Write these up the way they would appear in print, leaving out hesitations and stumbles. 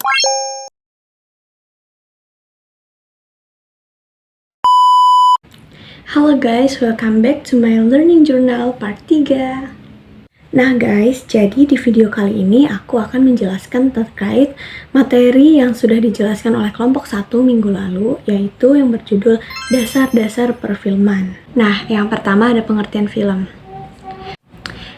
Halo guys, welcome back to my learning journal part 3. Nah guys, jadi di video kali ini aku akan menjelaskan terkait materi yang sudah dijelaskan oleh kelompok 1 minggu lalu, yaitu yang berjudul Dasar-Dasar Perfilman. Nah, yang pertama ada pengertian film.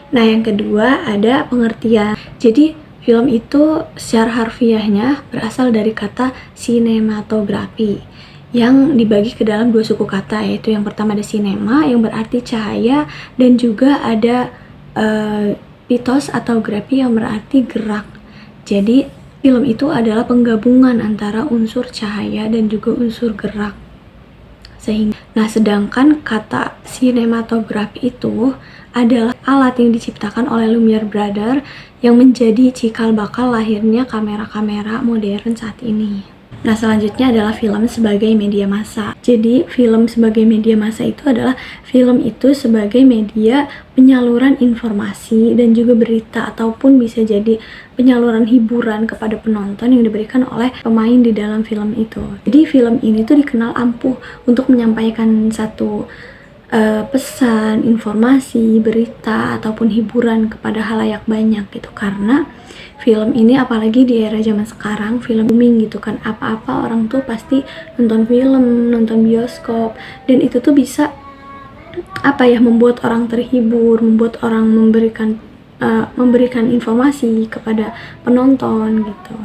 Nah, yang kedua ada pengertian. Jadi, film itu secara harfiahnya berasal dari kata sinematografi, yang dibagi ke dalam dua suku kata, yaitu yang pertama ada sinema yang berarti cahaya, dan juga ada pitos atau grafi yang berarti gerak. Jadi film itu adalah penggabungan antara unsur cahaya dan juga unsur gerak. Sedangkan kata sinematografi itu adalah alat yang diciptakan oleh Lumiere Brothers yang menjadi cikal bakal lahirnya kamera-kamera modern saat ini. Nah, selanjutnya adalah film sebagai media massa. Jadi, film sebagai media massa itu adalah film itu sebagai media penyaluran informasi dan juga berita, ataupun bisa jadi penyaluran hiburan kepada penonton yang diberikan oleh pemain di dalam film itu. Jadi, film ini tuh dikenal ampuh untuk menyampaikan satu pesan, informasi, berita, ataupun hiburan kepada halayak banyak gitu. Karena film ini, apalagi di era zaman sekarang, film booming gitu kan, apa-apa orang tuh pasti nonton film, nonton bioskop, dan itu tuh bisa membuat orang terhibur, membuat orang memberikan informasi kepada penonton gitu.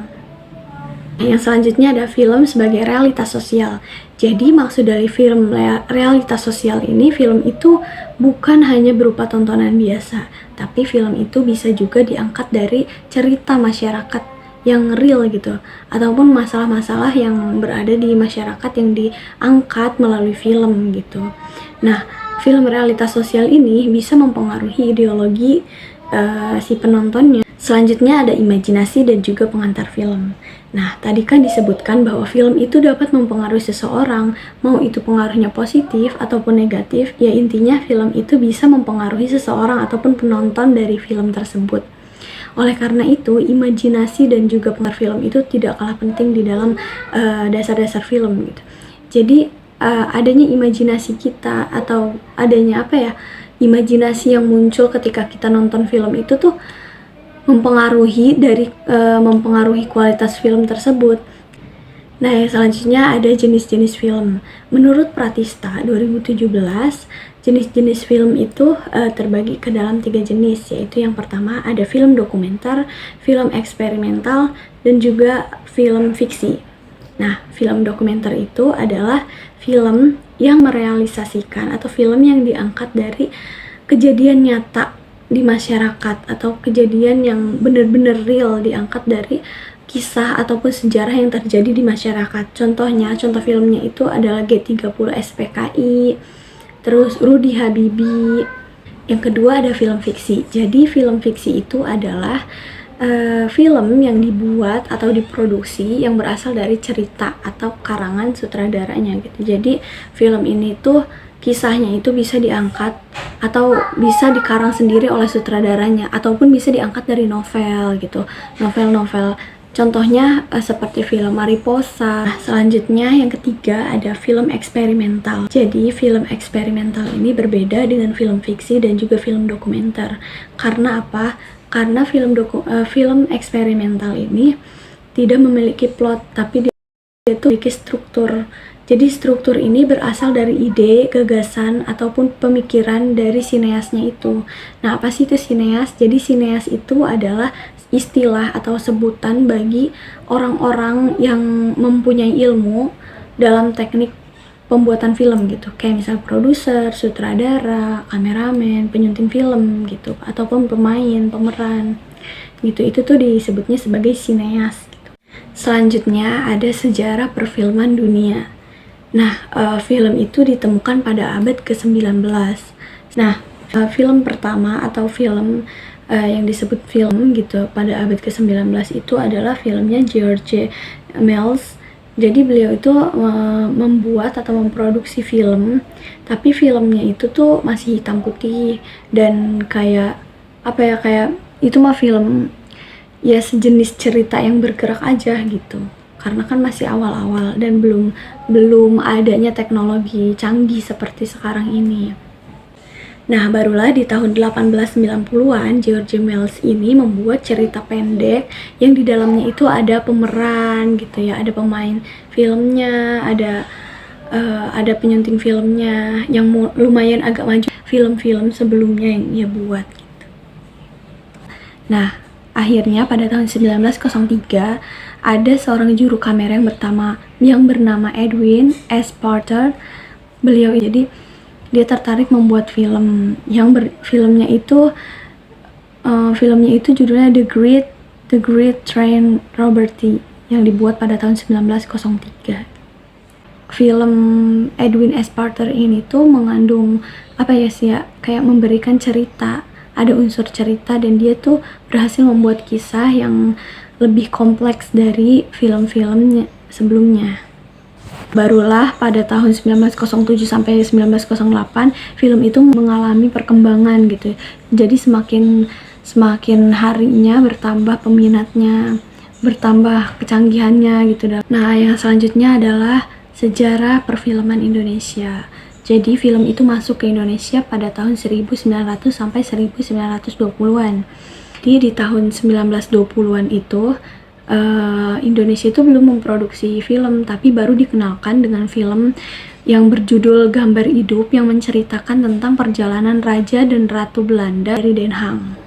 Yang selanjutnya ada film sebagai realitas sosial. Jadi maksud dari film realitas sosial ini, film itu bukan hanya berupa tontonan biasa, tapi film itu bisa juga diangkat dari cerita masyarakat yang real gitu, ataupun masalah-masalah yang berada di masyarakat yang diangkat melalui film gitu. Nah, film realitas sosial ini bisa mempengaruhi ideologi si penontonnya. Selanjutnya ada imajinasi dan juga pengantar film. Nah, tadi kan disebutkan bahwa film itu dapat mempengaruhi seseorang, mau itu pengaruhnya positif ataupun negatif, ya intinya film itu bisa mempengaruhi seseorang ataupun penonton dari film tersebut. Oleh karena itu, imajinasi dan juga pengaruh film itu tidak kalah penting di dalam dasar-dasar film gitu. Jadi, adanya imajinasi kita atau adanya imajinasi yang muncul ketika kita nonton film itu tuh mempengaruhi kualitas film tersebut. Nah, yang selanjutnya ada jenis-jenis film. Menurut Pratista 2017, jenis-jenis film itu terbagi ke dalam 3 jenis, yaitu yang pertama ada film dokumenter, film eksperimental, dan juga film fiksi. Nah, film dokumenter itu adalah film yang merealisasikan atau film yang diangkat dari kejadian nyata di masyarakat, atau kejadian yang benar-benar real, diangkat dari kisah ataupun sejarah yang terjadi di masyarakat. Contoh filmnya itu adalah G30 SPKI, terus Rudy Habibie. Yang kedua ada film fiksi. Jadi film fiksi itu adalah film yang dibuat atau diproduksi yang berasal dari cerita atau karangan sutradaranya gitu. Jadi film ini tuh kisahnya itu bisa diangkat atau bisa dikarang sendiri oleh sutradaranya, ataupun bisa diangkat dari novel gitu, novel-novel. Contohnya seperti film Mariposa. Nah, selanjutnya yang ketiga ada film eksperimental. Jadi film eksperimental ini berbeda dengan film fiksi dan juga film dokumenter. Karena apa? Karena film eksperimental ini tidak memiliki plot, tapi dia itu memiliki struktur. Jadi struktur ini berasal dari ide, gagasan, ataupun pemikiran dari sineasnya itu. Nah, apa sih itu sineas? Jadi sineas itu adalah istilah atau sebutan bagi orang-orang yang mempunyai ilmu dalam teknik pembuatan film gitu. Kayak misal produser, sutradara, kameramen, penyunting film gitu, ataupun pemain, pemeran gitu. Itu tuh disebutnya sebagai sineas gitu. Selanjutnya ada sejarah perfilman dunia. Nah, film itu ditemukan pada abad ke-19. Nah, film pertama atau film yang disebut film gitu pada abad ke-19 itu adalah filmnya George Méliès. Jadi beliau itu membuat atau memproduksi film, tapi filmnya itu tuh masih hitam putih dan kayak itu mah film ya sejenis cerita yang bergerak aja gitu, karena kan masih awal-awal dan belum adanya teknologi canggih seperti sekarang ini. Nah, barulah di tahun 1890-an George Miles ini membuat cerita pendek yang di dalamnya itu ada pemeran gitu ya, ada pemain filmnya, ada penyunting filmnya yang lumayan agak maju film-film sebelumnya yang ia buat gitu. Nah, akhirnya pada tahun 1903 ada seorang juru kamera yang bernama Edwin S. Porter. Beliau jadi dia tertarik membuat film filmnya itu judulnya The Great Train Robbery yang dibuat pada tahun 1903. Film Edwin S. Porter ini tuh mengandung kayak memberikan cerita, ada unsur cerita, dan dia tuh berhasil membuat kisah yang lebih kompleks dari film-filmnya sebelumnya. Barulah pada tahun 1907 sampai 1908 film itu mengalami perkembangan gitu. Jadi semakin harinya bertambah peminatnya, bertambah kecanggihannya gitu. Nah, yang selanjutnya adalah sejarah perfilman Indonesia. Jadi film itu masuk ke Indonesia pada tahun 1900 sampai 1920-an. Jadi di tahun 1920-an itu Indonesia itu belum memproduksi film, tapi baru dikenalkan dengan film yang berjudul Gambar Hidup yang menceritakan tentang perjalanan Raja dan Ratu Belanda dari Den Haag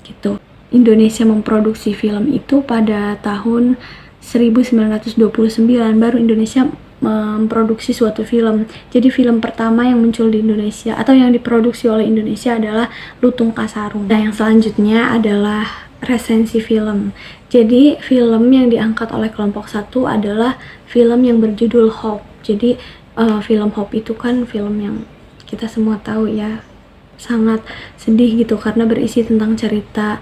gitu. Indonesia memproduksi film itu pada tahun 1929, baru Indonesia memproduksi suatu film. Jadi film pertama yang muncul di Indonesia atau yang diproduksi oleh Indonesia adalah Lutung Kasarung. Nah, yang selanjutnya adalah resensi film. Jadi film yang diangkat oleh kelompok 1 adalah film yang berjudul Hope. Jadi film Hope itu kan film yang kita semua tahu ya, sangat sedih gitu karena berisi tentang cerita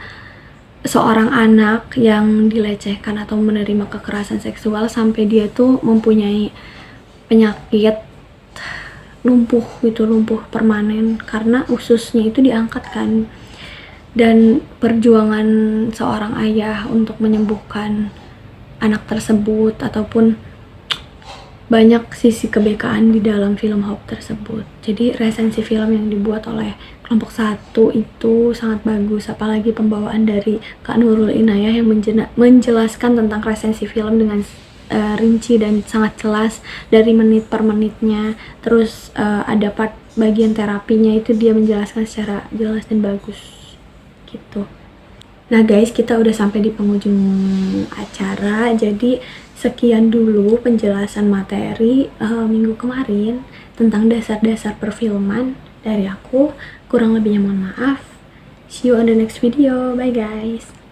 seorang anak yang dilecehkan atau menerima kekerasan seksual sampai dia tuh mempunyai penyakit lumpuh permanen karena ususnya itu diangkat kan. Dan perjuangan seorang ayah untuk menyembuhkan anak tersebut ataupun banyak sisi kebekaan di dalam film Hope tersebut. Jadi resensi film yang dibuat oleh kelompok 1 itu sangat bagus, apalagi pembawaan dari Kak Nurul Inayah yang menjelaskan tentang resensi film dengan rinci dan sangat jelas dari menit per menitnya. Terus ada part bagian terapinya itu dia menjelaskan secara jelas dan bagus gitu. Nah guys, kita udah sampai di penghujung acara. Jadi sekian dulu penjelasan materi minggu kemarin tentang dasar-dasar perfilman dari aku. Kurang lebihnya mohon maaf. See you on the next video. Bye guys.